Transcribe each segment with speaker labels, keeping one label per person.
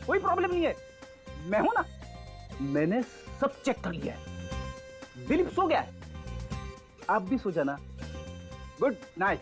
Speaker 1: कोई प्रॉब्लम नहीं है, मैं हूं ना, मैंने सब चेक कर लिया है। दिलीप सो गया है, आप भी सो जाना। Good night.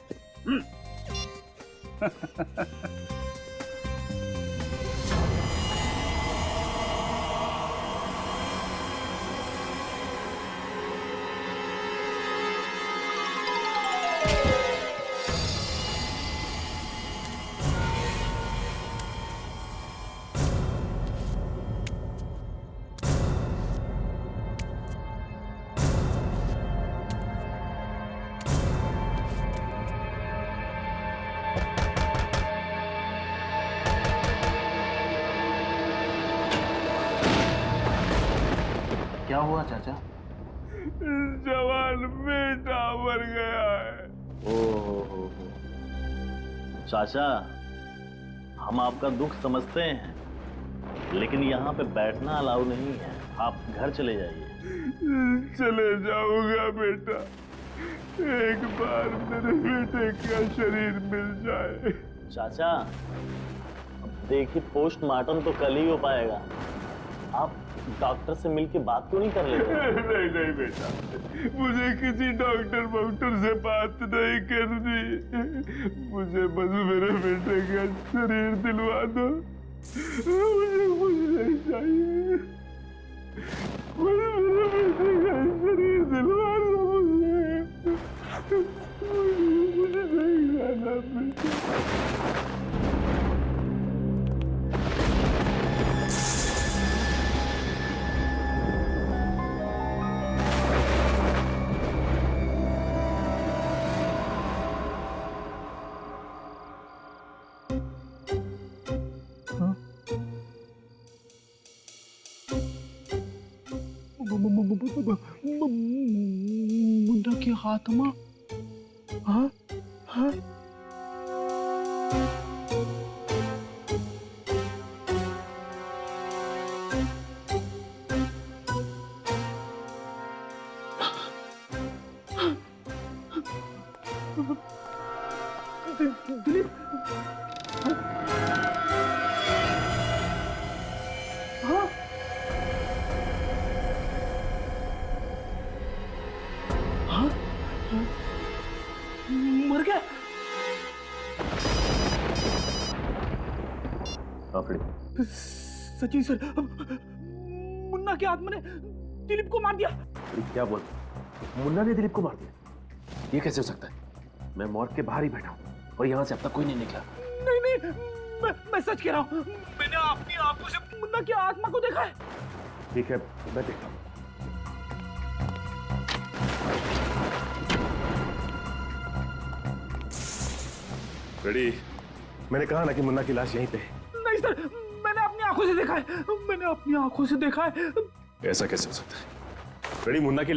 Speaker 2: क्या हुआ चाचा?
Speaker 3: जवान बेटा मर गया है।
Speaker 2: ओहो, चाचा हम आपका दुख समझते हैं, लेकिन यहाँ पे बैठना अलाउ नहीं है, आप घर चले जाइए।
Speaker 3: चले जाऊंगा बेटा, एक बार मेरे बेटे का शरीर मिल जाए।
Speaker 2: चाचा अब देखिए, पोस्टमार्टम तो कल ही हो पाएगा, आप डॉक्टर से मिलके बात क्यों नहीं कर लेते?
Speaker 3: नहीं नहीं बेटा, मुझे किसी डॉक्टर से बात नहीं करनी। मुझे बस मेरे बेटे का शरीर दिलवा दो, मुझे कुछ नहीं चाहिए। मुझे मेरे बेटे का शरीर दिलवा दो, मुझे नहीं जाना बेटा।
Speaker 1: मुन्ना की आत्मा? हाँ हाँ, दिलीप, हाँ हाँ, मर गया। सचिन सर, मुन्ना की आत्मा ने दिलीप को मार दिया।
Speaker 4: क्या बोल, मुन्ना ने दिलीप को मार दिया? ये कैसे हो सकता है? मैं मॉर्ग के बाहर ही बैठा हूँ और यहाँ से अब तक कोई नहीं निकला।
Speaker 1: नहीं नहीं, मैं सच कह रहा हूँ, मैंने अपनी आंखों से मुन्ना की आत्मा को देखा है।
Speaker 4: ठीक है, मैं देखता हूँ। रेडी? मैंने कहा ना कि मुन्ना की लाश यहीं पे है।
Speaker 1: नहीं सर, मैंने अपनी आंखों से देखा है, मैंने अपनी आंखों से देखा है।
Speaker 4: ऐसा कैसे हो सकता है? रेडी, मुन्ना की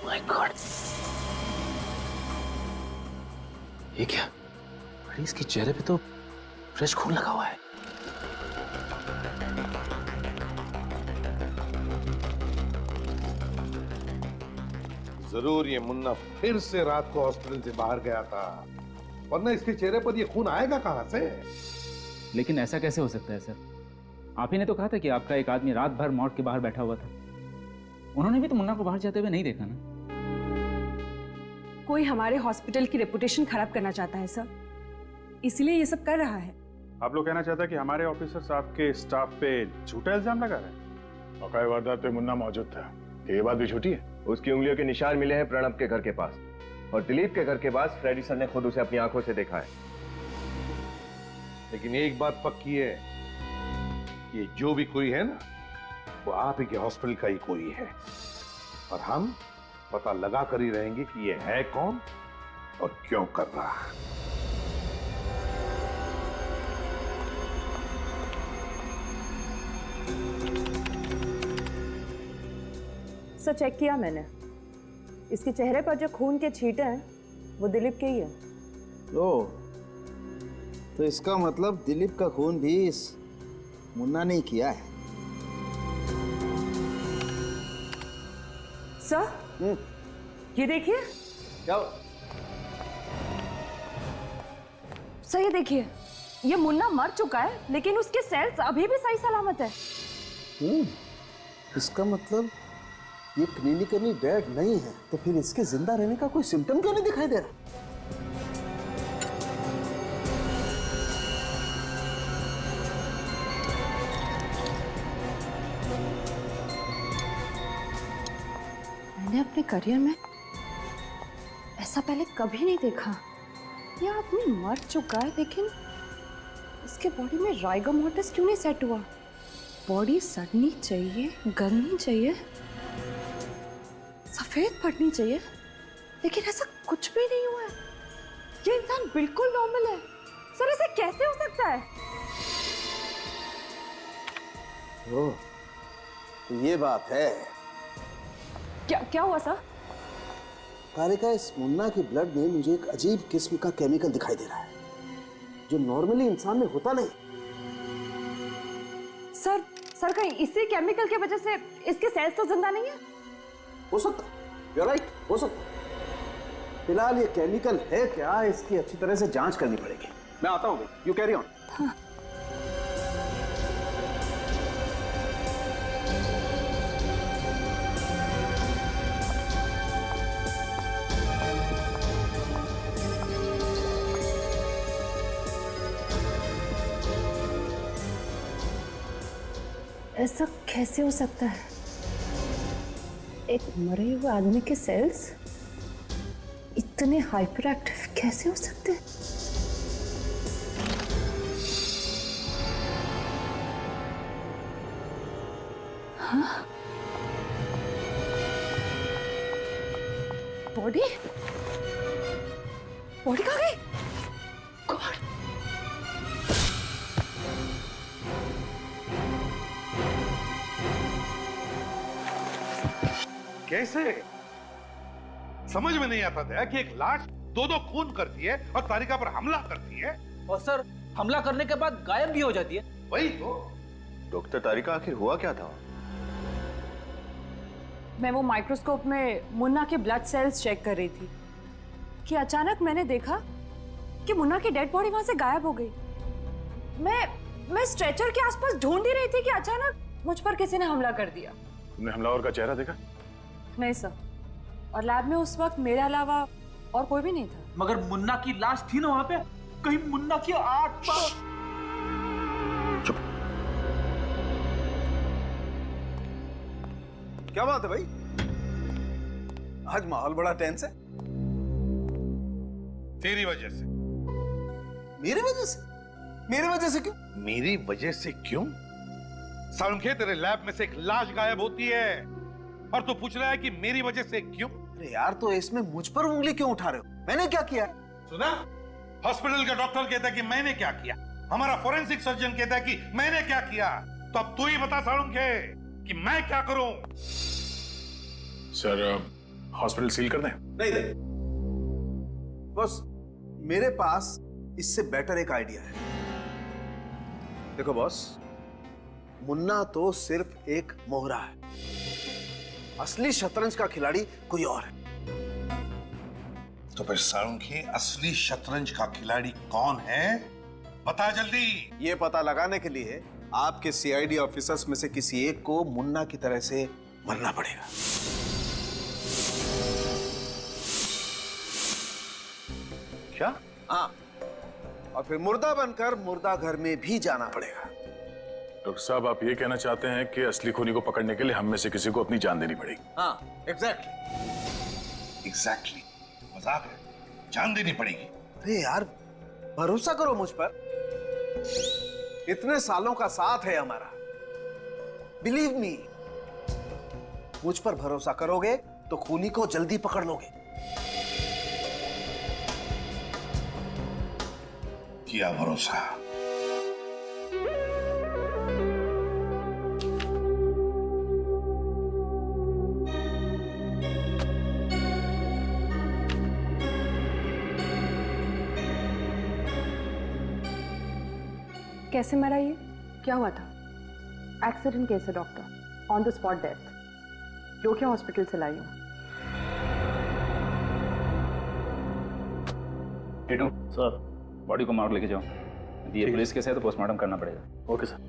Speaker 2: माय गॉड,
Speaker 4: ये क्या? अरे इसके चेहरे पे तो फ्रेश खून लगा हुआ है।
Speaker 5: जरूर ये मुन्ना फिर से रात को हॉस्पिटल से बाहर गया था, वरना इसके चेहरे पर ये खून आएगा कहां से?
Speaker 6: लेकिन ऐसा कैसे हो सकता है सर? आप ही ने तो कहा था कि आपका एक आदमी रात भर मॉर्ग के बाहर बैठा हुआ था। उन्होंने भी तो मुन्ना को बाहर जाते हुए नहीं देखा ना।
Speaker 7: कोई हमारे हॉस्पिटल की रेपुटेशन खराब करना चाहता है सर, इसलिए ये सब कर रहा है।
Speaker 8: आप लोग कहना चाहते हैं कि हमारे ऑफिसर्स आपके स्टाफ पे झूठा इल्जाम लगा रहे हैं? औकाई वारदात पे मुन्ना मौजूद था, ये बात भी झूठी है?
Speaker 9: उसकी उंगलियों के निशान मिले हैं प्रणब के घर के पास, और दिलीप के घर के पास फ्रेडी सर ने खुद उसे अपनी आंखों से देखा है।
Speaker 5: लेकिन एक बात पक्की है, ये जो भी कोई है ना, वो आप ही के हॉस्पिटल का ही कोई है, और हम पता लगा कर ही रहेंगे कि ये है कौन और क्यों कर रहा है।
Speaker 7: सर चेक किया मैंने, इसके चेहरे पर जो खून के छींटे हैं वो दिलीप के ही है।
Speaker 10: ओ, तो इसका मतलब दिलीप का खून भी इस मुन्ना ने किया है।
Speaker 7: सर ये देखिए।
Speaker 10: क्या?
Speaker 7: सही देखिए, ये मुन्ना मर चुका है लेकिन उसके सेल्स अभी भी सही सलामत है।
Speaker 10: इसका मतलब ये क्लिनिकली डेड नहीं है, तो फिर इसके जिंदा रहने का कोई सिम्टम क्यों नहीं दिखाई दे रहा?
Speaker 7: मैंने अपने करियर में ऐसा पहले कभी नहीं देखा। ये आदमी मर चुका है लेकिन इसके बॉडी में राइगर मोर्टिस क्यों नहीं सेट हुआ? बॉडी सड़नी चाहिए, गलनी चाहिए, सफेद पड़नी चाहिए, लेकिन ऐसा कुछ भी नहीं हुआ है। ये इंसान बिल्कुल नॉर्मल है। सर ऐसा कैसे हो सकता है?
Speaker 10: ओह, तो ये बात है।
Speaker 7: क्या हुआ सर?
Speaker 10: कारिका, इस मुन्ना की ब्लड में मुझे एक अजीब किस्म का केमिकल दिखाई दे रहा है जो नॉर्मली इंसान में होता नहीं।
Speaker 7: सर कहीं इसी केमिकल की वजह से इसके सेल्स तो जिंदा नहीं है?
Speaker 10: हो सकता है, you're right, हो सकता है। फिलहाल ये केमिकल है क्या, इसकी अच्छी तरह से जांच करनी पड़ेगी। मैं आता हूँ, यू कैरी ऑन।
Speaker 7: ऐसा कैसे हो सकता है? एक मरे हुए आदमी के सेल्स इतने हाइपर एक्टिव कैसे हो सकते हैं? हाँ? बॉडी कहाँ गई? गॉड!
Speaker 5: कैसे? समझ में नहीं आता था कि एक लाश दो खून करती है और तारिका पर हमला करती है,
Speaker 1: और सर हमला करने के बाद गायब भी हो जाती है।
Speaker 5: वही तो।
Speaker 9: डॉक्टर तारिका, आखिर हुआ क्या था?
Speaker 7: मैं वो माइक्रोस्कोप में मुन्ना के ब्लड सेल्स चेक कर रही थी कि अचानक मैंने देखा कि मुन्ना की डेड बॉडी वहां से गायब हो गई। मैं स्ट्रेचर के आसपास ढूंढ ही रही थी कि अचानक मुझ पर किसी ने हमला कर दिया।
Speaker 8: तुमने हमलावर का चेहरा देखा?
Speaker 7: नहीं सर, और लैब में उस वक्त मेरे अलावा और कोई भी नहीं था।
Speaker 1: मगर मुन्ना की लाश थी ना वहां पे, कहीं मुन्ना की आत्मा।
Speaker 10: क्या बात है भाई, आज माहौल बड़ा टेंस है।
Speaker 5: तेरी वजह से।
Speaker 10: मेरी वजह से? मेरी वजह से क्यों?
Speaker 5: मेरी वजह से क्यों? सालुंखे, तेरे लैब में से एक लाश गायब होती है और तू पूछ रहा है कि मेरी वजह से क्यों?
Speaker 10: अरे यार, तो इसमें मुझ पर उंगली क्यों उठा रहे हो? मैंने क्या किया?
Speaker 5: सुना? हॉस्पिटल का डॉक्टर कहता है कि मैंने क्या किया, हमारा फोरेंसिक सर्जन कहता है कि मैंने क्या किया। तो अब तू ही बता सालुंखे कि मैं क्या करूं?
Speaker 8: सर, हॉस्पिटल सील कर दें?
Speaker 10: नहीं दे बॉस, मेरे पास इससे बेटर एक आइडिया है। देखो बॉस, मुन्ना तो सिर्फ एक मोहरा है, असली शतरंज का खिलाड़ी कोई और है।
Speaker 5: तो फिर सालुंखे, असली शतरंज का खिलाड़ी कौन है? बता जल्दी।
Speaker 10: ये पता लगाने के लिए आपके सीआईडी ऑफिसर्स में से किसी एक को मुन्ना की तरह से मरना पड़ेगा।
Speaker 5: क्या?
Speaker 10: हाँ, और फिर मुर्दा बनकर मुर्दा घर में भी जाना पड़ेगा।
Speaker 8: डॉक्टर साहब, आप ये कहना चाहते हैं कि असली खूनी को पकड़ने के लिए हम में से किसी को अपनी जान देनी पड़ेगी?
Speaker 10: हाँ,
Speaker 5: एग्जैक्टली। मजाक है, जान देनी पड़ेगी।
Speaker 10: अरे यार, भरोसा करो मुझ पर, इतने सालों का साथ है हमारा। बिलीव मी, मुझ पर भरोसा करोगे तो खूनी को जल्दी पकड़ लोगे।
Speaker 5: किया भरोसा।
Speaker 7: कैसे मरा ये? क्या हुआ था? एक्सीडेंट केस है doctor, on the spot death. जोखिया हॉस्पिटल से लाई हूँ।
Speaker 2: टीटू सर,
Speaker 6: बॉडी को मार्ग लेके जाओ। ये पुलिस केस है तो पोस्टमार्टम करना पड़ेगा।
Speaker 2: Okay sir.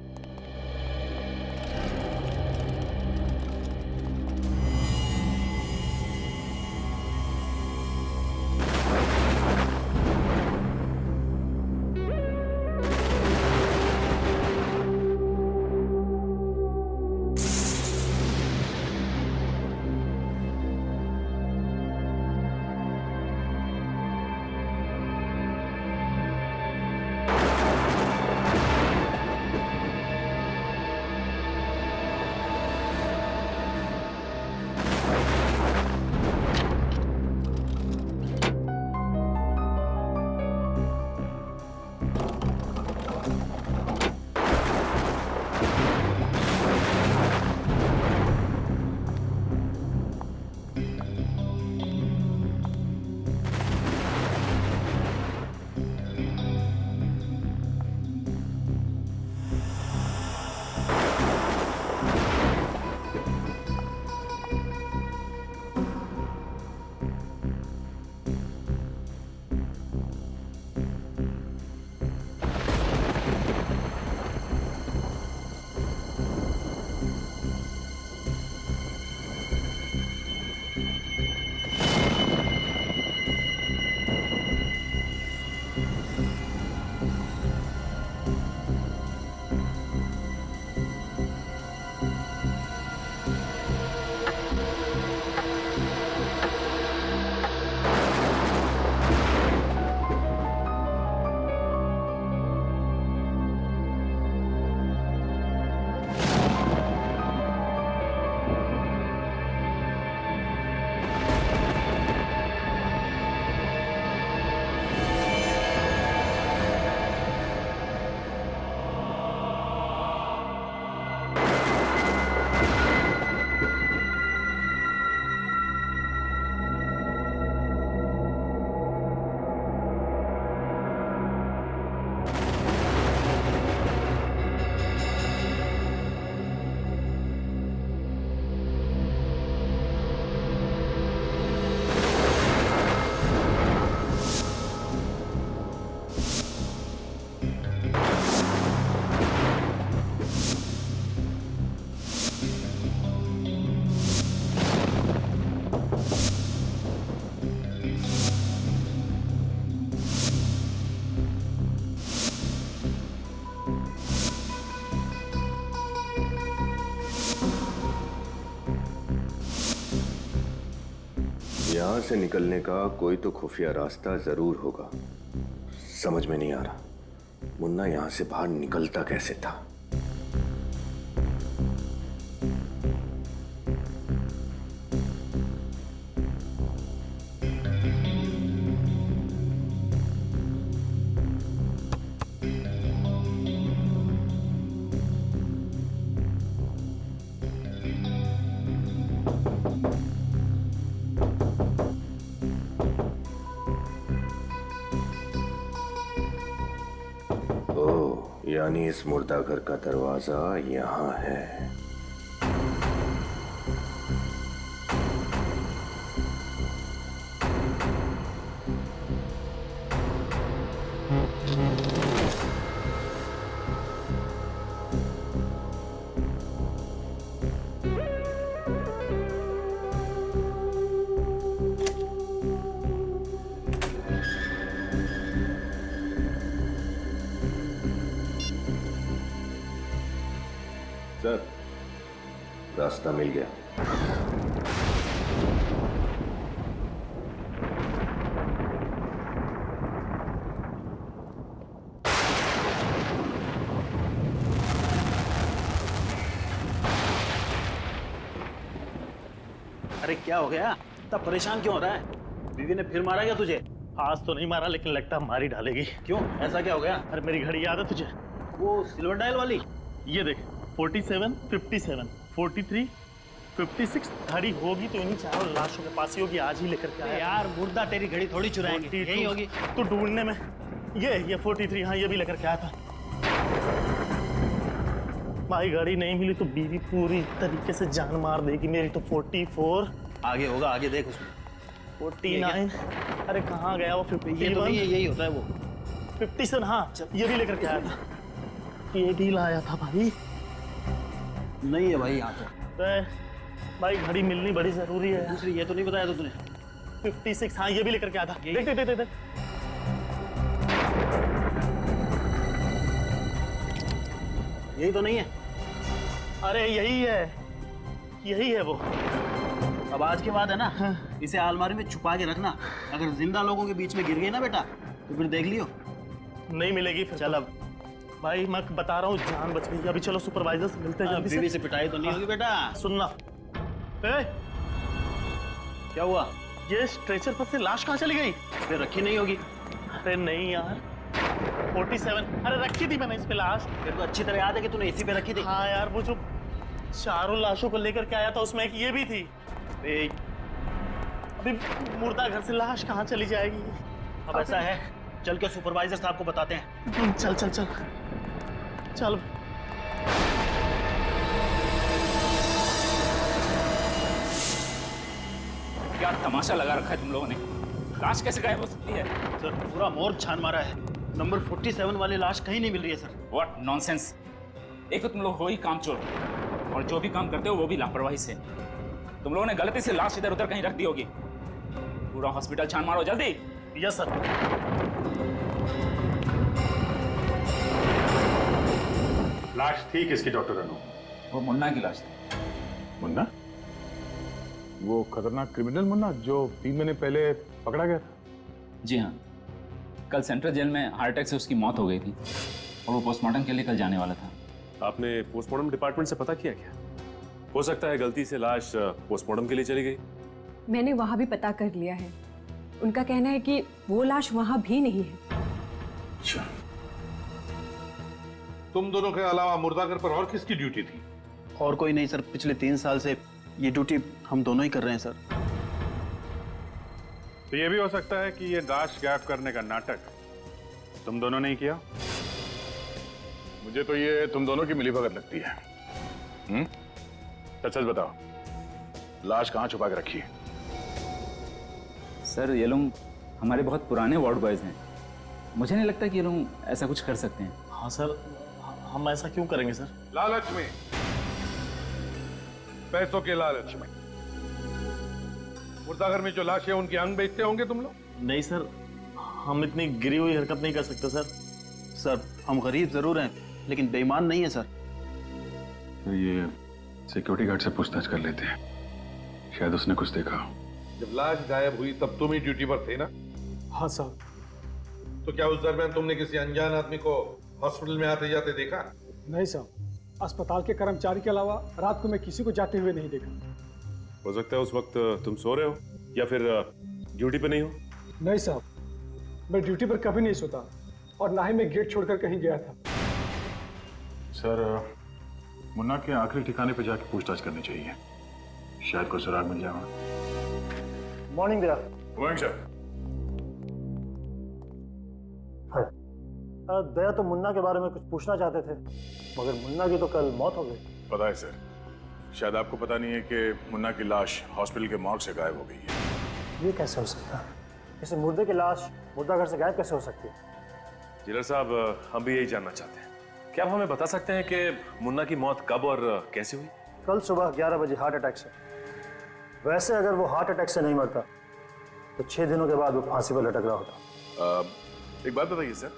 Speaker 9: यहाँ से निकलने का कोई तो खुफिया रास्ता जरूर होगा। समझ में नहीं आ रहा मुन्ना यहाँ से बाहर निकलता कैसे था। यानी इस मुर्दाघर का दरवाजा यहाँ है। सर, रास्ता मिल गया।
Speaker 2: अरे क्या हो गया? इतना परेशान क्यों हो रहा है? बीवी ने फिर मारा क्या तुझे? आज तो नहीं मारा लेकिन लगता है मारी डालेगी। क्यों? ऐसा क्या हो गया? अरे मेरी घड़ी याद है तुझे? वो सिल्वर डायल वाली? ये देख 47, 57, 43, 56 घड़ी होगी तो इन्हीं चारों लाशों के पास ही होगी। आज ही लेकर के आया
Speaker 11: यार मुर्दा तेरी घड़ी थोड़ी चुराएंगे, यही होगी।
Speaker 2: तो ढूंढने में ये 43, हाँ ये भी लेकर के आया था। भाई गाड़ी नहीं मिली तो बीवी पूरी तरीके से जान मार देगी मेरी। तो 44
Speaker 11: आगे होगा, आगे देख उसमें
Speaker 2: 49। अरे कहाँ गया वो 51?
Speaker 11: ये तो नहीं है, यही होता है वो
Speaker 2: 57 हाँ ये भी लेकर के आया था। ये भी लाया था भाई।
Speaker 11: नहीं है भाई यहाँ पे।
Speaker 2: तो भाई घड़ी मिलनी बड़ी जरूरी है।
Speaker 11: दूसरी ये तो नहीं बताया था तूने?
Speaker 2: 56 हाँ ये भी लेकर के आया था। देख देख देख देख।
Speaker 11: यही तो नहीं है?
Speaker 2: अरे यही है, यही है वो।
Speaker 11: अब आज के बाद है ना, इसे अलमारी में छुपा के रखना। अगर जिंदा लोगों के बीच में गिर गई ना बेटा, तो फिर देख लियो।
Speaker 2: नहीं मिलेगी फिर।
Speaker 11: चल अब
Speaker 2: भाई मैं बता रहा हूँ, जान बच गई। अभी चलो सुपरवाइजर से मिलते हैं जल्दी
Speaker 11: बीवी से पिटाई तो नहीं होगी बेटा?
Speaker 2: सुनना। ए,
Speaker 11: क्या हुआ?
Speaker 2: ये स्ट्रेचर पर से लाश कहाँ चली गई?
Speaker 11: फिर रखी नहीं होगी।
Speaker 2: अरे नहीं यार, 47। अरे रखी थी मैंने इस पे लाश।
Speaker 11: तेरे को अच्छी तरह याद है कि तूने इसी पे रखी थी?
Speaker 2: हाँ यार, वो जो चारों लाशों को लेकर के आया था उसमें एक ये भी थी। अभी मुर्दा घर से लाश कहाँ चली जाएगी?
Speaker 11: अब ऐसा है, चल के सुपरवाइजर साहब को बताते हैं।
Speaker 2: चल चल चल चल।
Speaker 6: क्या तमाशा लगा रखा है तुम लोगों ने? लाश कैसे गायब हो सकती है?
Speaker 11: सर पूरा मोर्ग छान मारा है। नंबर 47 वाली लाश कहीं नहीं मिल रही है सर।
Speaker 6: What nonsense! एक तो तुम लोग हो ही कामचोर, और जो भी काम करते हो वो भी लापरवाही से। तुम लोगों ने गलती से लाश इधर उधर कहीं रख दी होगी। पूरा हॉस्पिटल छान मारो जल्दी।
Speaker 2: Yes sir.
Speaker 8: लाश थी किसकी डॉक्टर अनु?
Speaker 6: वो मुन्ना की लाश थी।
Speaker 8: मुन्ना? वो खतरनाक क्रिमिनल मुन्ना जो 3 महीने पहले पकड़ा गया था?
Speaker 6: जी हाँ, कल सेंट्रल जेल में हार्ट अटैक से उसकी मौत हो गई थी और वो पोस्टमार्टम के लिए कल जाने वाला था।
Speaker 4: आपने पोस्टमार्टम डिपार्टमेंट से पता किया क्या? हो सकता है गलती से लाश पोस्टमार्टम के लिए चली गई।
Speaker 12: मैंने वहां भी पता कर लिया है। उनका कहना है कि वो लाश वहां भी नहीं है।
Speaker 8: अच्छा।
Speaker 5: तुम दोनों के अलावा मुर्दाघर पर और किसकी ड्यूटी थी?
Speaker 11: और कोई नहीं सर, पिछले 3 साल से ये ड्यूटी हम दोनों ही कर रहे हैं सर।
Speaker 8: तो ये भी हो सकता है कि ये लाश गायब करने का नाटक तुम दोनों ने ही किया? मुझे तो ये तुम दोनों की मिलीभगत लगती है। सच सच बताओ, लाश कहाँ छुपा के रखी है?
Speaker 6: सर ये लोग हमारे बहुत पुराने वार्ड बॉयज हैं। मुझे नहीं लगता कि ये लोग ऐसा कुछ कर सकते हैं।
Speaker 2: हाँ सर, हम ऐसा क्यों करेंगे सर?
Speaker 5: लालच में, पैसों के लालच में मुर्दाघर में जो लाशें उनके अंग बेचते होंगे तुम लोग?
Speaker 2: नहीं सर, हम इतनी गिरी हुई हरकत नहीं कर सकते सर।
Speaker 11: सर हम गरीब जरूर हैं, लेकिन बेईमान नहीं है सर।
Speaker 8: तो ये सिक्योरिटी गार्ड से पूछताछ कर लेते हैं, शायद उसने कुछ देखा।
Speaker 5: जब लाश गायब हुई तब तुम ही ड्यूटी पर थे ना?
Speaker 3: हाँ साहब।
Speaker 5: तो क्या उस दरमियान तुमने किसी अनजान आदमी को हॉस्पिटल में आते जाते देखा?
Speaker 3: नहीं साहब, अस्पताल के कर्मचारी के अलावा रात को मैं किसी को जाते हुए नहीं देखा।
Speaker 4: हो सकता है उस वक्त तुम सो रहे हो या फिर ड्यूटी पे नहीं हो।
Speaker 3: नहीं साहब, मैं ड्यूटी पर कभी नहीं सोता और ना ही मैं गेट छोड़कर कहीं गया था।
Speaker 8: सर, मुन्ना के आखिरी ठिकाने पे जाके पूछताछ करनी चाहिए, शायद कोई सुराग मिल जाएगा।
Speaker 3: Morning Daya.
Speaker 8: Morning sir.
Speaker 3: Daya तो मुन्ना के बारे में कुछ पूछना चाहते थे, मगर मुन्ना की तो कल मौत हो गई।
Speaker 8: पता है सर, शायद आपको पता नहीं है कि मुन्ना की लाश हॉस्पिटल के मॉर्ग से गायब हो गई है।
Speaker 3: ये कैसे हो सकता है? इसे मुर्दे की लाश मुर्दाघर से गायब कैसे हो सकती है?
Speaker 4: जिलर साहब, हम भी यही जानना चाहते हैं। क्या आप हमें बता सकते हैं कि मुन्ना की मौत कब और कैसे हुई?
Speaker 3: कल सुबह 11 बजे हार्ट अटैक से। वैसे अगर वो हार्ट अटैक से नहीं मरता तो 6 दिनों के बाद वो फांसी पर लटक रहा होता।
Speaker 8: एक बात बताइए सर,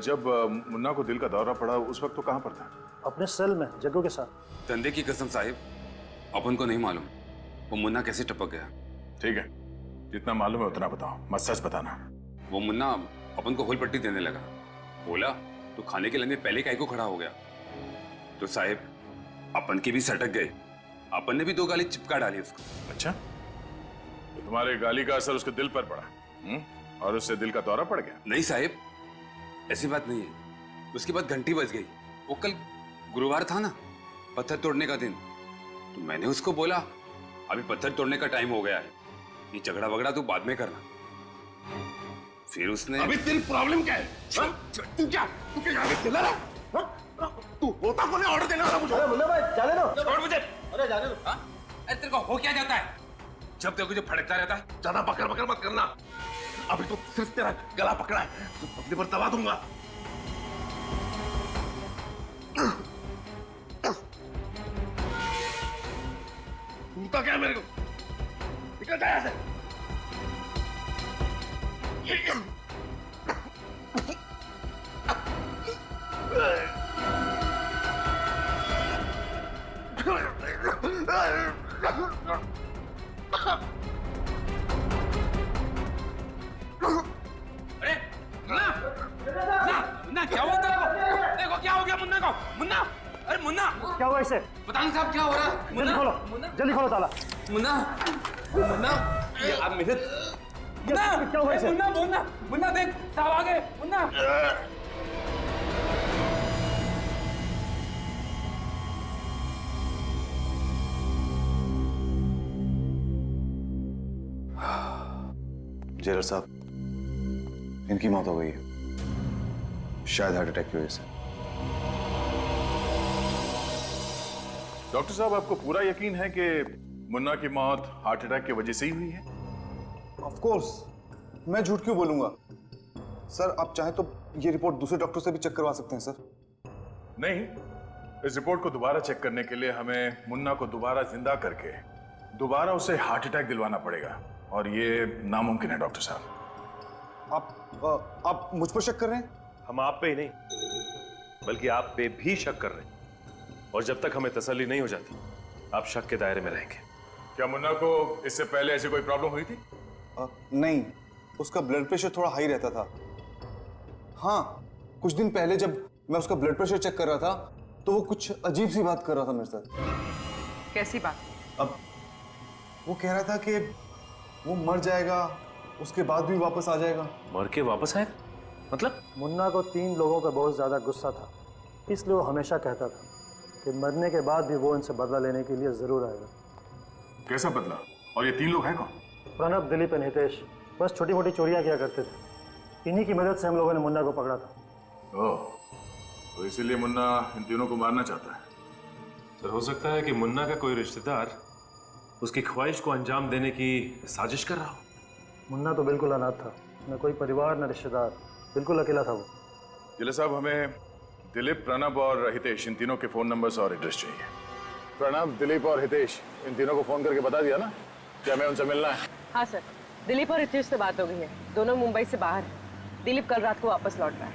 Speaker 8: जब मुन्ना को दिल का दौरा पड़ा उस वक्त तो कहाँ पर था?
Speaker 3: अपने सेल में जग्गू के साथ।
Speaker 13: धंधे की कसम साहिब, अपन को नहीं मालूम वो मुन्ना कैसे टपक गया।
Speaker 8: ठीक है, जितना मालूम है उतना बताओ, मत सच बताना।
Speaker 13: वो मुन्ना अपन को होल पट्टी देने लगा। बोला तो खाने के लिए पहले काहे को खड़ा हो गया। तो साहिब अपन की भी सटक गए। अपन ने भी 2 गाली चिपका डाली उसको।
Speaker 8: अच्छा, तो तुम्हारे गाली का असर उसके दिल पर पड़ा और उससे दिल का दौरा पड़ गया?
Speaker 13: नहीं साहिब, ऐसी बात नहीं है। उसके बाद घंटी बज गई। वो कल गुरुवार था ना, पत्थर तोड़ने का दिन। तो मैंने उसको बोला अभी पत्थर तोड़ने का टाइम हो गया है, ये झगड़ा वगड़ा तू बाद में करना। फिर उसने
Speaker 5: अभी तेरी प्रॉब्लम क्या है? तू क्या चिल्ला रहा? तू होता कौन है ऑर्डर देने वाला मुझे?
Speaker 3: अरे मुन्ना भाई जाने दो।
Speaker 13: छोड़ मुझे।
Speaker 3: अरे जाने दो।
Speaker 13: अरे तेरे को हो क्या जाता है? जब देखो जो फड़कता रहता है।
Speaker 5: ज्यादा बकर बकर मत करना। अभी तो सिर्फ तेरा गला पकड़ा है, तो पतली पर दबा दूंगा। टूटा क्या मेरे को? निकल जा यहाँ से।
Speaker 6: अरे मुन्ना, मुन्ना क्या हुआ तेरे को? देखो क्या हो गया मुन्ना को? मुन्ना, अरे मुन्ना
Speaker 1: क्या हुआ इसे?
Speaker 6: पता नहीं साहब क्या हो रहा है।
Speaker 1: जल्दी खोलो, जल्दी खोलो ताला।
Speaker 6: मुन्ना, मुन्ना,
Speaker 13: आप मेरे
Speaker 6: मुन्ना,
Speaker 1: क्या हुआ इसे?
Speaker 6: मुन्ना, मुन्ना, मुन्ना देख साहब आ गए। मुन्ना,
Speaker 10: जेलर साहब, इनकी मौत हो गई है, शायद हार्ट अटैक की वजह से।
Speaker 8: डॉक्टर साहब, आपको पूरा यकीन है कि मुन्ना की मौत हार्ट अटैक की वजह से ही हुई है?
Speaker 14: ऑफ कोर्स, मैं झूठ क्यों बोलूंगा सर। आप चाहें तो ये रिपोर्ट दूसरे डॉक्टर से भी चेक करवा सकते हैं सर।
Speaker 8: नहीं, इस रिपोर्ट को दोबारा चेक करने के लिए हमें मुन्ना को दोबारा जिंदा करके दोबारा उसे हार्ट अटैक दिलवाना पड़ेगा, और ये नामुमकिन है डॉक्टर साहब।
Speaker 14: आप मुझ पर शक कर रहे हैं?
Speaker 4: हम आप पे ही नहीं, बल्कि आप पे भी शक कर रहे हैं, और जब तक हमें तसल्ली नहीं हो जाती आप शक के दायरे में रहेंगे।
Speaker 8: क्या मुन्ना को इससे पहले ऐसी कोई प्रॉब्लम हुई थी?
Speaker 14: नहीं, उसका ब्लड प्रेशर थोड़ा हाई रहता था। हाँ, कुछ दिन पहले जब मैं उसका ब्लड प्रेशर चेक कर रहा था तो वो कुछ अजीब सी बात कर रहा था मेरे साथ।
Speaker 15: कैसी बात?
Speaker 14: अब वो कह रहा था कि वो मर जाएगा, उसके बाद भी वापस आ जाएगा।
Speaker 4: मर के वापस आएगा? मतलब?
Speaker 16: मुन्ना को 3 लोगों का बहुत ज्यादा गुस्सा था, इसलिए वो हमेशा कहता था कि मरने के बाद भी वो इनसे बदला लेने के लिए जरूर आएगा।
Speaker 8: कैसा बदला? और ये 3 लोग हैं कौन?
Speaker 16: प्रणब, दिलीप और हितेश बस छोटी मोटी चोरियां किया करते थे। इन्हीं की मदद से हम लोगों ने मुन्ना को पकड़ा था।
Speaker 8: ओह, तो इसीलिए मुन्ना इन तीनों को मारना चाहता है।
Speaker 4: सर, हो सकता है कि मुन्ना का कोई रिश्तेदार उसकी ख्वाहिश को अंजाम देने की साजिश कर रहा हो।
Speaker 16: मुन्ना तो बिल्कुल अनाथ था, न कोई परिवार न रिश्तेदार, बिल्कुल अकेला था वो।
Speaker 8: जिले साहब, हमें दिलीप, प्रणब और हितेश इन तीनों के फोन नंबर्स और एड्रेस चाहिए। प्रणब, दिलीप और हितेश इन तीनों को फोन करके बता दिया ना कि हमें उनसे मिलना है?
Speaker 15: हाँ सर, दिलीप और हितेश से बात हो गई है, दोनों मुंबई से बाहर हैं। दिलीप कल रात को वापस लौट रहा है।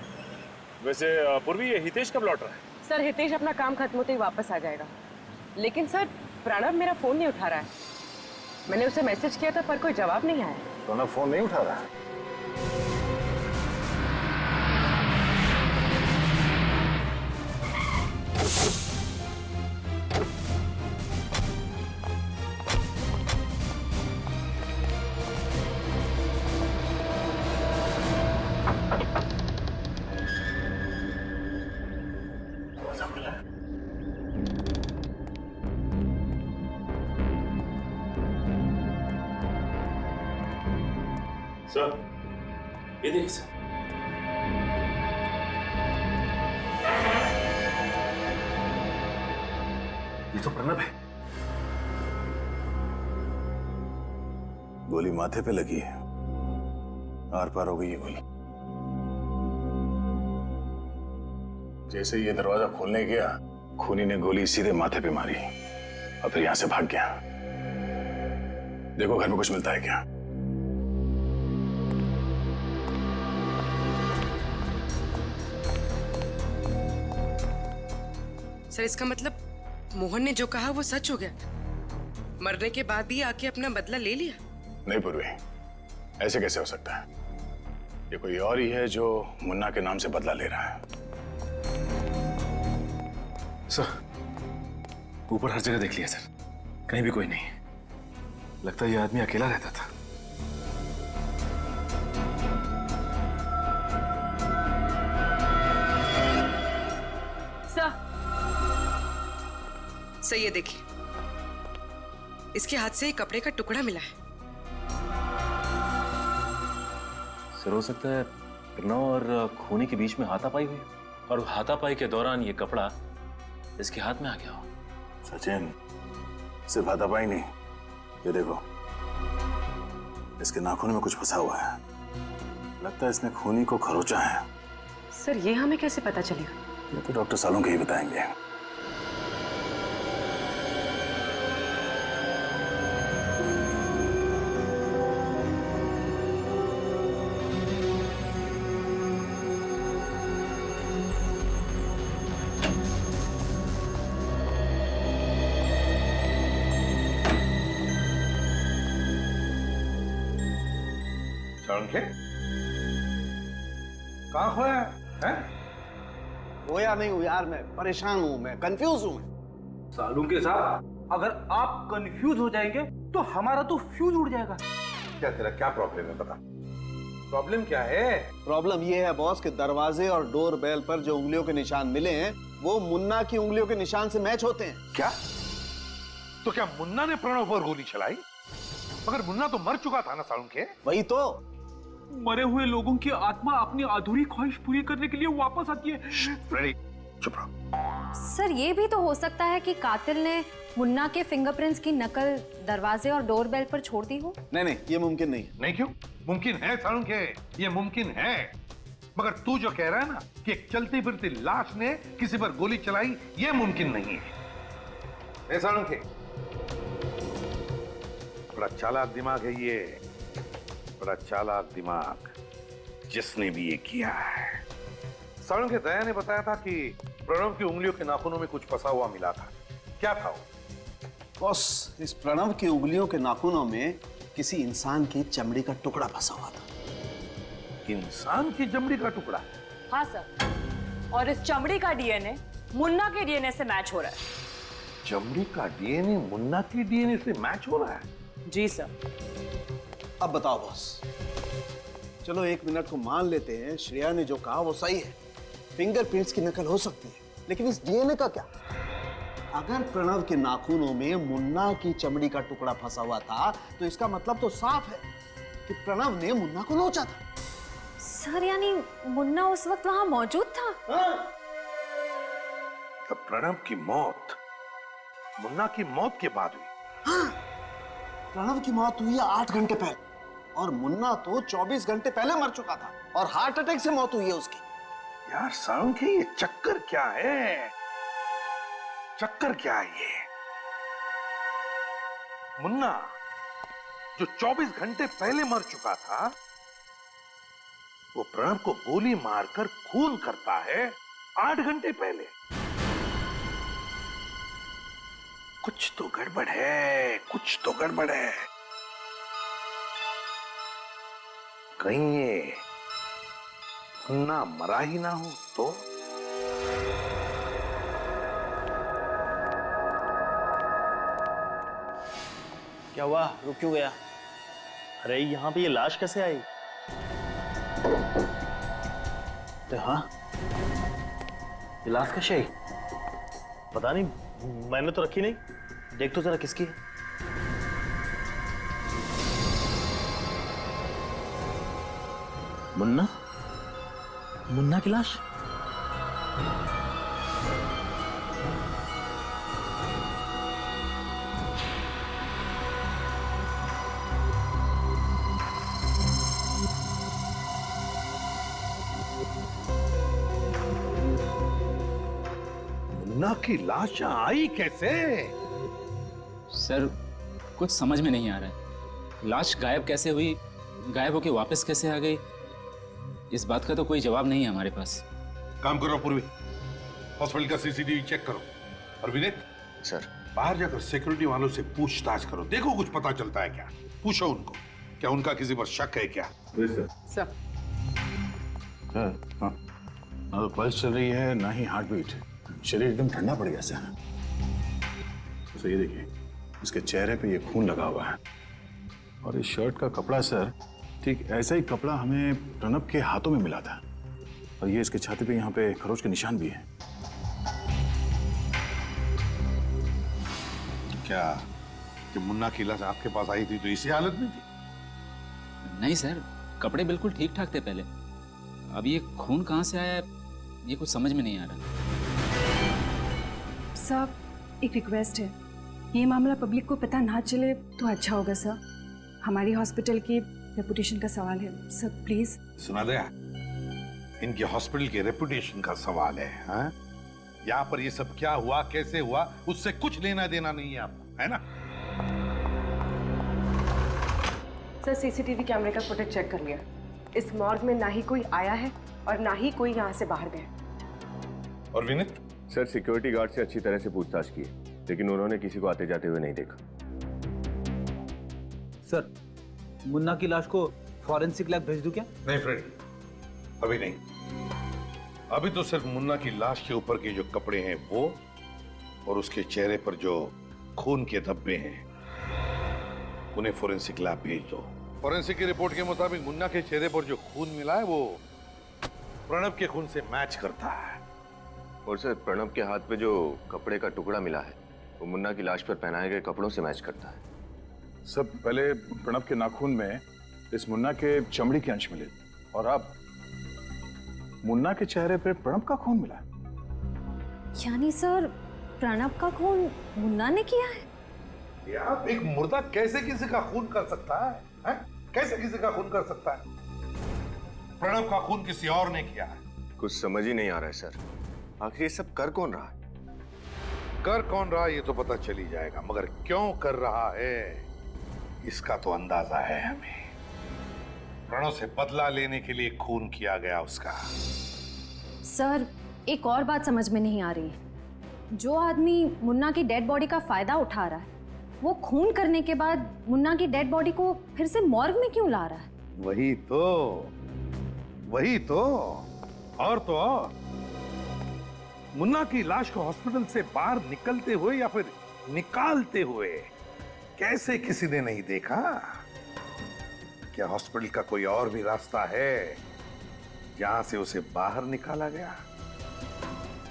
Speaker 4: वैसे पूर्वी, ये हितेश कब लौट रहा है?
Speaker 15: सर, हितेश अपना काम खत्म होते ही वापस आ जाएगा, लेकिन सर प्रणब मेरा फोन नहीं उठा रहा है। मैंने उसे मैसेज किया था पर कोई जवाब नहीं आया।
Speaker 8: प्रणब फोन नहीं उठा रहा है?
Speaker 4: सर, ये देखिए सर। ये तो प्रणब है।
Speaker 8: गोली माथे पे लगी है, आर पार हो गई है गोली। जैसे ये दरवाजा खोलने गया, खूनी ने गोली सीधे माथे पे मारी और फिर यहां से भाग गया। देखो घर में कुछ मिलता है क्या?
Speaker 15: सर, इसका मतलब मोहन ने जो कहा वो सच हो गया? मरने के बाद भी आके अपना बदला ले लिया?
Speaker 8: नहीं पूर्वी, ऐसे कैसे हो सकता है? ये कोई और ही है जो मुन्ना के नाम से बदला ले रहा है।
Speaker 4: सर, ऊपर हर जगह देख लिया सर, कहीं भी कोई नहीं। लगता है ये आदमी अकेला रहता था।
Speaker 15: सर, ये देखिए, इसके हाथ से एक कपड़े का टुकड़ा मिला है।
Speaker 4: सर, हो सकता है प्रणव और खूनी के बीच में हाथापाई हुई, और हाथापाई के दौरान ये कपड़ा इसके हाथ में आ गया हो।
Speaker 8: सचिन, सिर्फ हाथापाई नहीं, ये देखो, इसके नाखून में कुछ फंसा हुआ है। लगता है इसने खूनी को खरोचा है।
Speaker 15: सर ये हमें कैसे पता चलेगा?
Speaker 8: ये तो डॉक्टर सालुंखे ही बताएंगे।
Speaker 5: सालुंखे, कहाँ खोया है?
Speaker 10: रोया नहीं हूं यार, मैं परेशान हूं, मैं कंफ्यूज हूं।
Speaker 1: सालुंखे साहब, अगर आप कंफ्यूज हो जाएंगे तो हमारा तो फ्यूज उड़ जाएगा।
Speaker 5: क्या तेरा क्या प्रॉब्लम है, बता। प्रॉब्लम क्या है?
Speaker 10: प्रॉब्लम ये है बॉस कि दरवाजे और डोर बेल पर जो उंगलियों के निशान मिले हैं वो मुन्ना की उंगलियों के निशान से मैच होते हैं।
Speaker 5: क्या? तो क्या मुन्ना ने प्रणव पर गोली चलाई? मगर मुन्ना तो मर चुका था ना सालुंखे।
Speaker 10: वही तो।
Speaker 1: मरे हुए लोगों की आत्मा अपनी अधूरी ख्वाहिश पूरी करने के लिए वापस आती है।
Speaker 5: फ्रेडी, चुप रहो।
Speaker 7: सर ये भी तो हो सकता है कि कातिल ने मुन्ना के फिंगरप्रिंट्स की नकल दरवाजे और डोरबेल पर छोड़ दी हो।
Speaker 10: नहीं नहीं, ये मुमकिन नहीं।
Speaker 5: नहीं क्यों? मुमकिन है सालुंखे, ये मुमकिन है। मगर तू जो कह रहा है ना कि एक चलती फिरती लाश ने किसी पर गोली चलाई, ये मुमकिन नहीं है। सालुंखे, बड़ा चालाक दिमाग है ये, बड़ा चालाक दिमाग, जिसने भी ये किया है। सालुंखे, दया ने बताया था कि प्रणव की उंगलियों के नाखूनों में कुछ फंसा हुआ मिला था। क्या था वो?
Speaker 10: बॉस, इस प्रणव की उंगलियों के नाखूनों में किसी इंसान की चमड़ी का टुकड़ा फंसा हुआ था।
Speaker 5: इंसान की चमड़ी का टुकड़ा?
Speaker 17: हाँ सर, और इस चमड़ी का डीएनए मुन्ना के डीएनए से मैच हो रहा है।
Speaker 5: चमड़ी का डीएनए मुन्ना की डीएनए से मैच हो रहा है?
Speaker 17: जी सर।
Speaker 10: अब बताओ बॉस, चलो एक मिनट को मान लेते हैं श्रेया ने जो कहा वो सही है, फिंगरप्रिंट्स की नकल हो सकती है, लेकिन इस डीएनए का क्या? अगर प्रणव के नाखूनों में मुन्ना की चमड़ी का टुकड़ा फंसा हुआ था तो इसका मतलब तो साफ है कि प्रणव ने मुन्ना को नोचा था।
Speaker 7: सर यानी मुन्ना उस वक्त वहां मौजूद था?
Speaker 5: तो प्रणव की मौत मुन्ना की मौत के बाद हुई।
Speaker 10: हाँ, प्रणव की मौत हुई है 8 घंटे पहले और मुन्ना तो 24 घंटे पहले मर चुका था और हार्ट अटैक से मौत हुई है उसकी।
Speaker 5: यार सालुंखे, ये चक्कर क्या है? चक्कर क्या है ये? मुन्ना जो 24 घंटे पहले मर चुका था, वो प्रणव को गोली मारकर खून करता है 8 घंटे पहले। कुछ तो गड़बड़ है, कुछ तो गड़बड़ है। कहीं ये मुन्ना मरा ही ना हो तो?
Speaker 11: क्या हुआ, रुक क्यों गया?
Speaker 2: अरे यहाँ पे ये लाश कैसे आई?
Speaker 11: तो हाँ, ये लाश कैसे आई?
Speaker 2: पता नहीं, मैंने तो रखी नहीं। देख तो जरा किसकी है। मुन्ना? मुन्ना की लाश?
Speaker 5: मुन्ना की लाश आई कैसे?
Speaker 6: सर कुछ समझ में नहीं आ रहा है। लाश गायब कैसे हुई, गायब होके वापस कैसे आ गई, इस बात का तो कोई जवाब नहीं है हमारे पास।
Speaker 5: काम करो पूर्वी, हॉस्पिटल का सीसीटीवी चेक करो। और विनीत
Speaker 9: सर,
Speaker 5: बाहर जाकर सिक्योरिटी वालों से पूछताछ करो, देखो कुछ पता चलता है क्या। पूछो उनको, क्या उनका किसी पर शक है क्या?
Speaker 15: सर
Speaker 8: हाँ, ना तो पल्स चल रही है ना ही हार्ट बीट, शरीर एकदम ठंडा पड़ गया सर। तो ये देखिए, इसके चेहरे पे ये खून लगा हुआ है और इस शर्ट का कपड़ा सर, ठीक ऐसा ही कपड़ा हमें प्रणव के हाथों में मिला था और ये इसके छाती पे यहाँ पे खरोच के निशान भी है।
Speaker 5: क्या कि मुन्ना की लाश आपके पास आई थी तो इसी हालत में थी?
Speaker 6: नहीं सर, कपड़े बिल्कुल ठीक ठाक थे पहले। अब ये खून कहाँ से आया, ये कुछ समझ में नहीं आ रहा।
Speaker 12: साहब, एक रिक्वेस्ट है, ये मामला पब्लिक को पता ना चले तो अच्छा होगा सर। हमारी हॉस्पिटल की रेपुटेशन का सवाल है सर, प्लीज।
Speaker 5: सुना दया, इनके हॉस्पिटल के रेपुटेशन का सवाल है। हाँ? यहाँ पर ये सब क्या हुआ, कैसे हुआ, उससे कुछ लेना देना नहीं है आपको, है ना?
Speaker 15: सर सीसीटीवी कैमरे का फुटेज चेक कर लिया। इस मॉर्ग में ना ही कोई आया है और ना ही कोई यहाँ से बाहर गया।
Speaker 5: और विनीत?
Speaker 9: सर सिक्योरिटी गार्ड से अच्छी तरह से पूछताछ की, लेकिन उन्होंने किसी को आते जाते हुए नहीं देखा।
Speaker 1: सर, मुन्ना की लाश को फॉरेंसिक लैब भेज दूं क्या?
Speaker 5: नहीं फ्रेंड, अभी नहीं। अभी तो सिर्फ मुन्ना की लाश के ऊपर के जो कपड़े हैं वो, और उसके चेहरे पर जो खून के धब्बे हैं, उन्हें फॉरेंसिक लैब भेज दो। फॉरेंसिक की रिपोर्ट के मुताबिक मुन्ना के चेहरे पर जो खून मिला है वो प्रणव के खून से मैच करता है।
Speaker 9: और सर प्रणव के हाथ पे जो कपड़े का टुकड़ा मिला है वो मुन्ना की लाश पर पहनाए गए कपड़ों से मैच करता है।
Speaker 8: सब पहले प्रणव के नाखून में इस मुन्ना के चमड़ी के अंश मिले, और अब मुन्ना के चेहरे पे प्रणव का खून मिला।
Speaker 12: यानी सर प्रणव का खून मुन्ना ने किया है?
Speaker 5: यार एक मुर्दा कैसे किसी का खून कर सकता है, हैं? कैसे किसी का खून कर सकता है? प्रणव का खून किसी और ने किया है।
Speaker 9: कुछ समझ ही नहीं आ रहा है सर, आखिर ये सब कर कौन रहा है?
Speaker 5: कर कौन रहा है ये तो पता चल ही जाएगा, मगर क्यों कर रहा है इसका तो अंदाजा है हमें। प्रणव से बदला लेने के लिए खून किया गया उसका।
Speaker 12: सर एक और बात समझ में नहीं आ रही है, जो आदमी मुन्ना की डेड बॉडी का फायदा उठा रहा है वो खून करने के बाद मुन्ना की डेड बॉडी को फिर से मॉर्ग में क्यों ला रहा है?
Speaker 5: वही तो और तो और मुन्ना की लाश को हॉस्पिटल से बाहर निकलते हुए या फिर निकालते हुए कैसे किसी ने नहीं देखा? क्या हॉस्पिटल का कोई और भी रास्ता है जहां से उसे बाहर निकाला गया?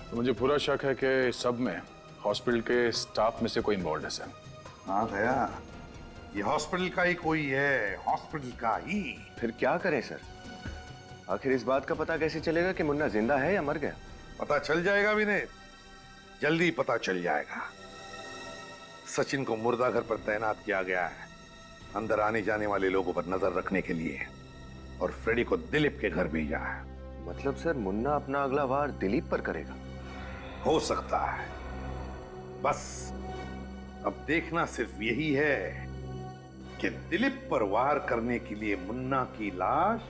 Speaker 8: तो मुझे पूरा शक है कि सब में हॉस्पिटल के स्टाफ में से कोई इन्वॉल्व है सर।
Speaker 5: हाँ दया, ये हॉस्पिटल का ही कोई है, हॉस्पिटल का ही।
Speaker 9: फिर क्या करें सर? आखिर इस बात का पता कैसे चलेगा कि मुन्ना जिंदा है या मर गया?
Speaker 5: पता चल जाएगा विनीत, जल्दी पता चल जाएगा। सचिन को मुर्दा घर पर तैनात किया गया है, अंदर आने जाने वाले लोगों पर नजर रखने के लिए, और फ्रेडी को दिलीप के घर भेजा है।
Speaker 9: मतलब सर मुन्ना अपना अगला वार दिलीप पर करेगा?
Speaker 5: हो सकता है, बस अब देखना सिर्फ यही है कि दिलीप पर वार करने के लिए मुन्ना की लाश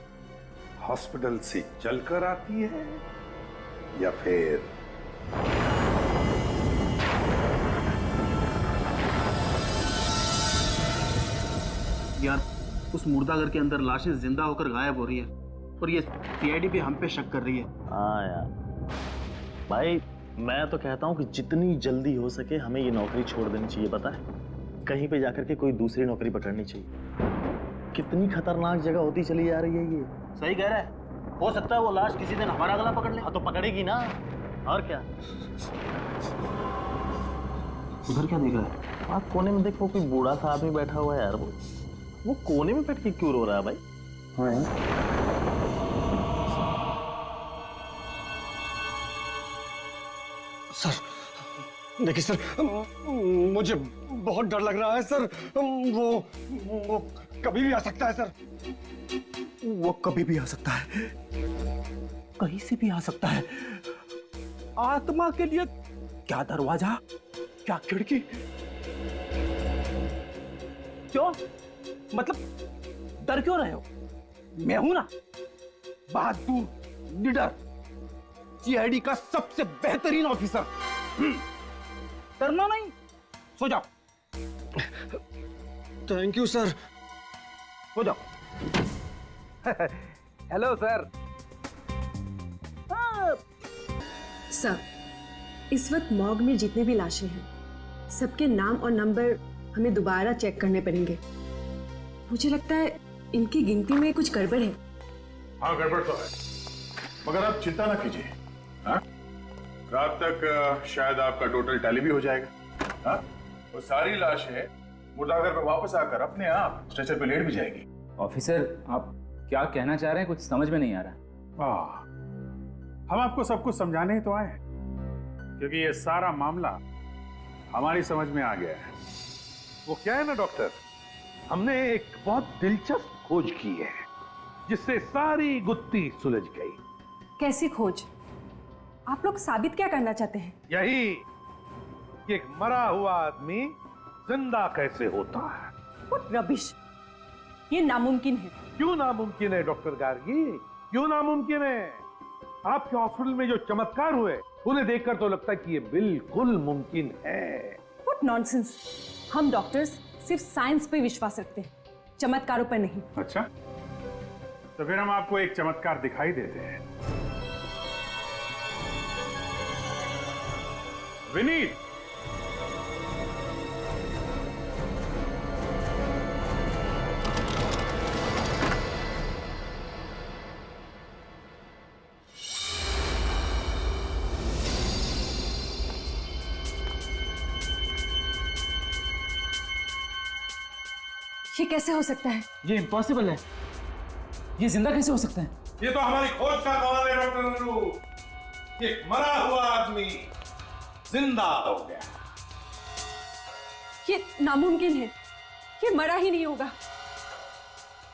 Speaker 5: हॉस्पिटल से चलकर आती है या फिर
Speaker 11: यार उस मुर्दा घर के अंदर लाशें जिंदा होकर गायब हो रही है और ये सीआईडी भी हम पे शक कर रही है।
Speaker 2: हाँ यार भाई, मैं तो कहता हूँ कि जितनी जल्दी हो सके हमें ये नौकरी छोड़ देनी चाहिए। पता है, कहीं पे जाकर के कोई दूसरी नौकरी पकड़नी चाहिए। कितनी खतरनाक जगह होती चली जा रही है ये।
Speaker 11: सही कह रहा है, हो सकता है वो लाश किसी दिन हमारा गला पकड़ ले।
Speaker 2: हाँ तो पकड़ेगी ना, और क्या।
Speaker 11: उधर क्या देख रहा है?
Speaker 2: हाँ कोने में देखो, कोई बूढ़ा सा आदमी बैठा हुआ है यार। वो कोने में बैठ के क्यों रो रहा है भाई?
Speaker 11: हाँ यार।
Speaker 18: सर देखिए सर, मुझे बहुत डर लग रहा है सर। वो कभी भी आ सकता है सर। वो कभी भी आ सकता है, कहीं से भी आ सकता है। आत्मा के लिए क्या दरवाजा, क्या खिड़की?
Speaker 1: क्यों? मतलब डर क्यों रहे हो? मैं हूं ना, बहादुर, निडर, सीआईडी का सबसे बेहतरीन ऑफिसर। डरना नहीं, सो जाओ।
Speaker 18: Thank you sir.
Speaker 1: सो जाओ। Hello sir.
Speaker 12: सर इस वक्त मॉर्ग में जितने भी लाशें हैं सबके नाम और नंबर हमें दोबारा चेक करने पड़ेंगे। मुझे लगता है इनकी गिनती में कुछ गड़बड़ है।
Speaker 8: हाँ गड़बड़ तो है, मगर आप चिंता ना कीजिए। हाँ? रात तक शायद आपका टोटल टैली भी हो जाएगा। हाँ? वो सारी लाशें मुर्दाघर पे वापस आकर अपने आप स्ट्रेचर पे लेट भी जाएगी।
Speaker 6: ऑफिसर आप क्या कहना चाह रहे हैं, कुछ समझ में नहीं आ रहा।
Speaker 8: हम आपको सब कुछ समझाने ही तो आए हैं, क्योंकि ये सारा मामला हमारी समझ में आ गया है।
Speaker 5: वो क्या है ना डॉक्टर, हमने एक बहुत दिलचस्प खोज की है जिससे सारी गुत्थी सुलझ गई।
Speaker 15: कैसी खोज? आप लोग साबित क्या करना चाहते हैं?
Speaker 5: यही कि एक मरा हुआ आदमी जिंदा कैसे होता है।
Speaker 15: What rubbish! ये नामुमकिन है।
Speaker 5: क्यों नामुमकिन है डॉक्टर गार्गी? क्यों नामुमकिन है? आपके हॉस्पिटल में जो चमत्कार हुए उन्हें देखकर तो लगता है कि ये बिल्कुल मुमकिन है।
Speaker 15: What nonsense! हम डॉक्टर्स सिर्फ साइंस पे विश्वास रखते हैं, चमत्कारों पर नहीं।
Speaker 8: अच्छा, तो फिर हम आपको एक चमत्कार दिखाई देते हैं। विनीत,
Speaker 15: ये कैसे हो सकता है?
Speaker 6: ये इम्पॉसिबल है। ये जिंदा कैसे हो सकता है?
Speaker 5: ये तो हमारी खोज का कमाल है डॉक्टर नन्नू। एक मरा हुआ आदमी जिंदा हो गया।
Speaker 15: ये नामुमकिन है, ये मरा ही नहीं होगा।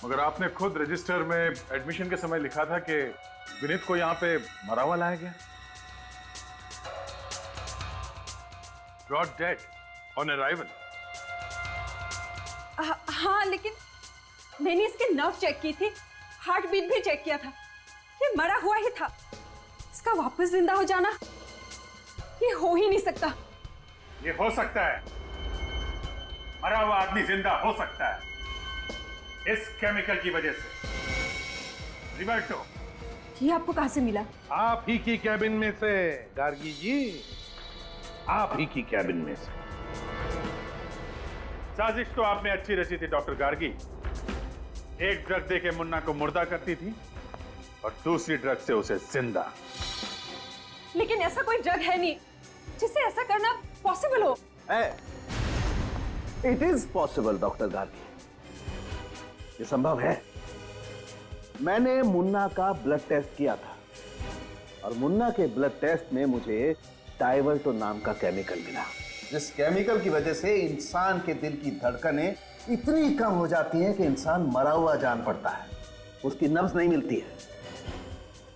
Speaker 8: मगर आपने खुद रजिस्टर में एडमिशन के समय लिखा था कि विनीत को यहाँ पे मरा हुआ लाया गया। Brought dead on arrival.
Speaker 15: हाँ, लेकिन मैंने इसके नर्व चेक की थी, हार्ट बीट भी चेक किया था। ये मरा हुआ ही था। इसका वापस जिंदा हो जाना ये हो ही नहीं सकता।
Speaker 8: ये हो सकता है। मरा हुआ आदमी जिंदा हो सकता है इस केमिकल की वजह से। रिवर्टो,
Speaker 15: ये आपको कहां से मिला?
Speaker 5: आप ही की कैबिन में से गार्गी जी, आप ही की कैबिन में से।
Speaker 8: साजिश तो आपने अच्छी रची थी डॉक्टर गार्गी। एक ड्रग दे के मुन्ना को मुर्दा करती थी और दूसरी ड्रग से उसे जिंदा।
Speaker 15: लेकिन ऐसा कोई ड्रग है नहीं जिससे ऐसा करना पॉसिबल हो।
Speaker 1: It is possible doctor Gargi, ये संभव है। मैंने मुन्ना का ब्लड टेस्ट किया था और मुन्ना के ब्लड टेस्ट में मुझे डाइवर्टो नाम का केमिकल मिला, जिस केमिकल की वजह से इंसान के दिल की धड़कनें इतनी कम हो जाती हैं कि इंसान मरा हुआ जान पड़ता है, उसकी नब्ज नहीं मिलती है।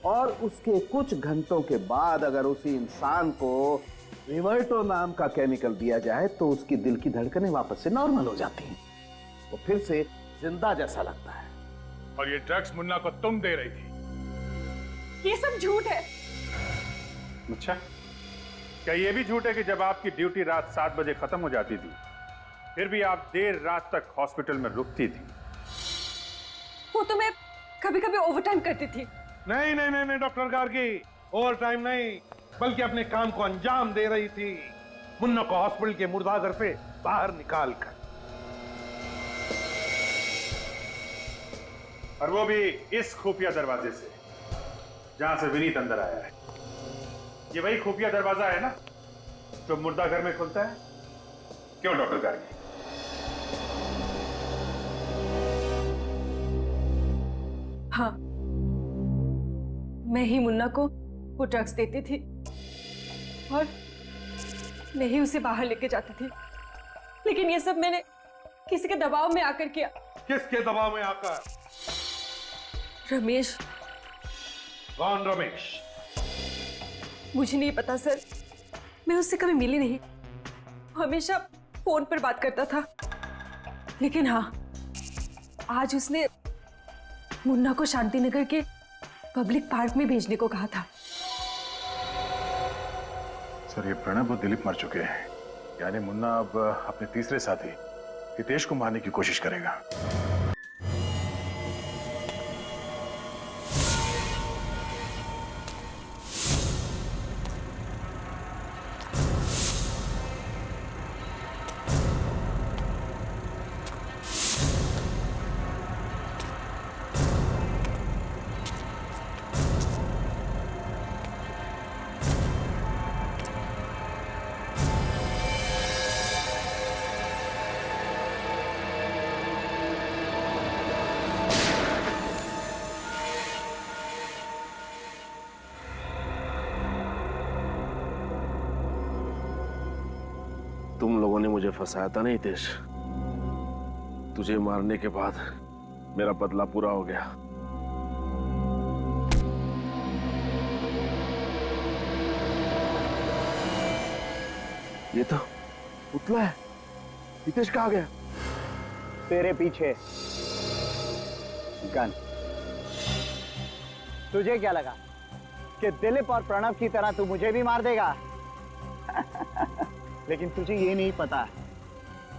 Speaker 1: और उसके कुछ घंटों के बाद अगर उसी इंसान को रिवर्टो नाम का केमिकल दिया जाए तो उसकी दिल की धड़कनें वापस से नॉर्मल हो जाती हैं, वो फिर से जिंदा जैसा लगता है।
Speaker 8: और ये ड्रग्स मुन्ना को तुम दे रही थी।
Speaker 15: ये सब झूठ है।
Speaker 8: अच्छा, क्या ये भी झूठ है कि जब आपकी ड्यूटी रात 7 बजे खत्म हो जाती थी फिर भी आप देर रात तक हॉस्पिटल में रुकती थी?
Speaker 15: वो तो मैं कभी कभी ओवरटाइम करती थी।
Speaker 5: नहीं नहीं नहीं नहीं डॉक्टर गार्गी, ओवर टाइम नहीं, बल्कि अपने काम को अंजाम दे रही थी, मुन्ना को हॉस्पिटल के मुर्दाघर से बाहर निकाल कर।
Speaker 8: और वो भी इस खुफिया दरवाजे से जहां से विनीत अंदर आया है। ये वही खुफिया दरवाजा है ना जो मुर्दाघर में खुलता है? क्यों डॉक्टर गार्गी?
Speaker 15: हाँ, मैं ही मुन्ना को वो ड्रग्स देती थी और मैं ही उसे बाहर लेके जाती थी। लेकिन ये सब मैंने किसी के दबाव में आकर किया।
Speaker 5: किसके दबाव में आकर?
Speaker 15: रमेश।
Speaker 5: कौन रमेश?
Speaker 15: मुझे नहीं पता सर, मैं उससे कभी मिली नहीं, हमेशा फोन पर बात करता था। लेकिन हाँ, आज उसने मुन्ना को शांतिनगर के पब्लिक पार्क में भेजने को कहा था।
Speaker 8: सर, ये प्रणब और दिलीप मर चुके हैं, यानी मुन्ना अब अपने तीसरे साथी हितेश को मारने की कोशिश करेगा।
Speaker 1: तुम लोगों ने मुझे फंसाया था ना हितेश, तुझे मारने के बाद मेरा बदला पूरा हो गया। ये तो पुतला है। हितेश कहाँ गया?
Speaker 11: तेरे पीछे गन। तुझे क्या लगा कि दिलीप और प्रणव की तरह तू मुझे भी मार देगा? लेकिन तुझे ये नहीं पता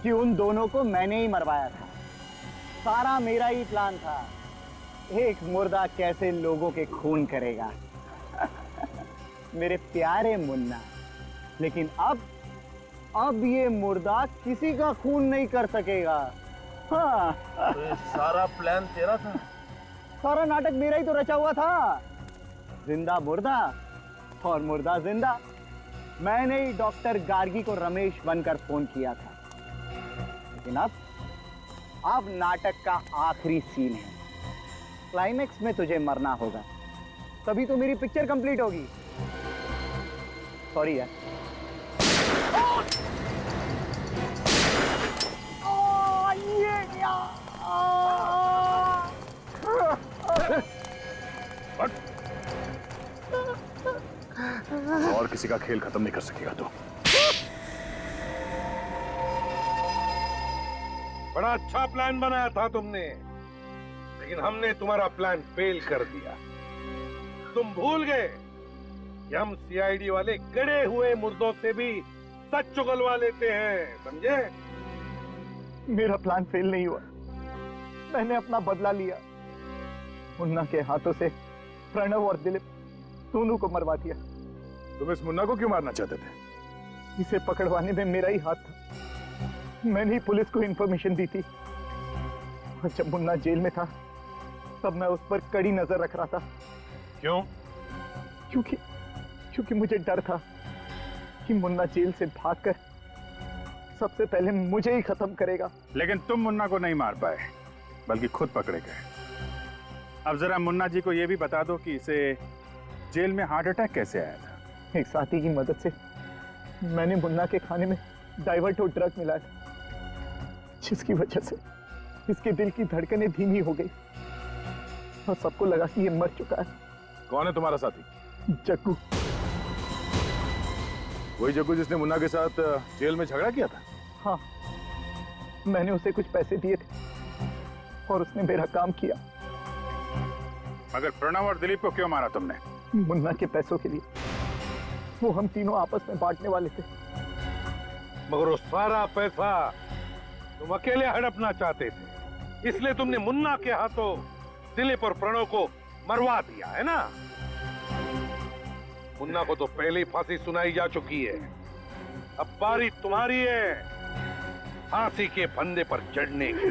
Speaker 11: कि उन दोनों को मैंने ही मरवाया था। सारा मेरा ही प्लान था। एक मुर्दा कैसे लोगों के खून करेगा। मेरे प्यारे मुन्ना, लेकिन अब ये मुर्दा किसी का खून नहीं कर सकेगा। हाँ।
Speaker 1: तो ये सारा प्लान तेरा था?
Speaker 11: सारा नाटक मेरा ही तो रचा हुआ था। जिंदा मुर्दा और मुर्दा जिंदा। मैंने ही डॉक्टर गार्गी को रमेश बनकर फोन किया था। लेकिन अब नाटक का आखिरी सीन है। क्लाइमेक्स में तुझे मरना होगा, तभी तो मेरी पिक्चर कंप्लीट होगी। सॉरी यार।
Speaker 8: और किसी का खेल खत्म नहीं कर सकेगा तू।
Speaker 5: बड़ा अच्छा प्लान बनाया था तुमने, लेकिन हमने तुम्हारा प्लान फेल कर दिया। तुम भूल गए कि हम सीआईडी वाले गड़े हुए मुर्दों से भी सच चुगलवा लेते हैं, समझे?
Speaker 11: मेरा प्लान फेल नहीं हुआ। मैंने अपना बदला लिया। मुन्ना के हाथों से प्रणव और दिलीप दोनों को मरवा दिया।
Speaker 8: तुम इस मुन्ना को क्यों मारना चाहते थे?
Speaker 11: इसे पकड़वाने में मेरा ही हाथ था। मैंने ही पुलिस को इंफॉर्मेशन दी थी। और जब मुन्ना जेल में था तब मैं उस पर कड़ी नजर रख रहा था।
Speaker 8: क्यों?
Speaker 11: क्योंकि मुझे डर था कि मुन्ना जेल से भागकर सबसे पहले मुझे ही खत्म करेगा।
Speaker 8: लेकिन तुम मुन्ना को नहीं मार पाए, बल्कि खुद पकड़े गए। अब जरा मुन्ना जी को यह भी बता दो कि इसे जेल में हार्ट अटैक कैसे आया था?
Speaker 11: एक साथी की मदद से मैंने मुन्ना के खाने में डाइवर्टो ड्रग मिलाया था, जिसकी वजह से इसके दिल की धड़कनें धीमी हो गई और सबको लगा कि ये मर चुका है।
Speaker 8: कौन है तुम्हारा साथी?
Speaker 11: जग्गू।
Speaker 8: वही जग्गू जिसने मुन्ना के साथ जेल में झगड़ा किया था?
Speaker 11: हाँ, मैंने उसे कुछ पैसे दिए थे और उसने मेरा काम किया।
Speaker 8: मगर प्रणव और दिलीप को क्यों मारा तुमने?
Speaker 11: मुन्ना के पैसों के लिए। वो हम तीनों आपस में बांटने वाले थे।
Speaker 5: मगर वो सारा पैसा तुम अकेले हड़पना चाहते थे, इसलिए तुमने मुन्ना के हाथों दिलीप और प्रणव को मरवा दिया, है ना? मुन्ना को तो पहले ही फांसी सुनाई जा चुकी है। अब बारी तुम्हारी है फांसी के फंदे पर चढ़ने की।